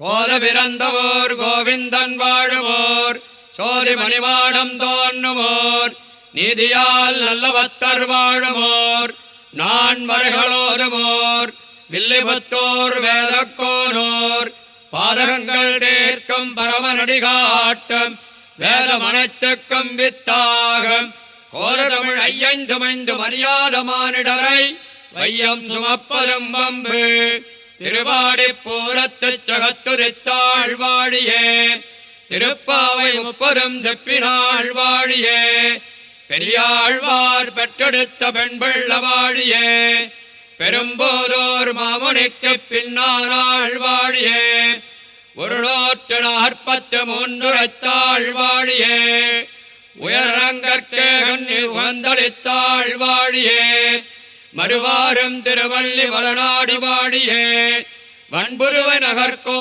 கோல பிறந்தவோர் கோவிந்தன் வாழுவோர் சோதி மணிமாடம் தோன்றுமோர் நீதியால் நல்ல பக்தர் வாழுமோர் நான் மறைகளோதுமோர் வில்லிபுத்தோர் வேதக்கோனோர் பாதகங்கள் தீர்க்கும் பரமநடி காட்டும் வேதம் அனைத்துக்கும் வித்தாகம் கோல தமிழ் ஐயந்துமைந்து மரியாத மானிடரை வையம் சுமப்பதும் வம்பு திருவாடி பூரத்துச் சகத்துரித்தாள் வாழியே திருப்பாவை முப்பதும் செப்பினாள் வாழியே பெரியாழ்வார் பெற்றெடுத்த பெண்பிள்ள வாழியே பெரும்போதோர் மாமுனிக்கு பின்னானாள் வாழியே ஒரு 143 வாழியே உயரங்கற்கே உகந்தளித்தாள் வாழியே மறுவாரும் திருவள்ளி வளநாடு வாழியே வன்புருவ நகர்கோ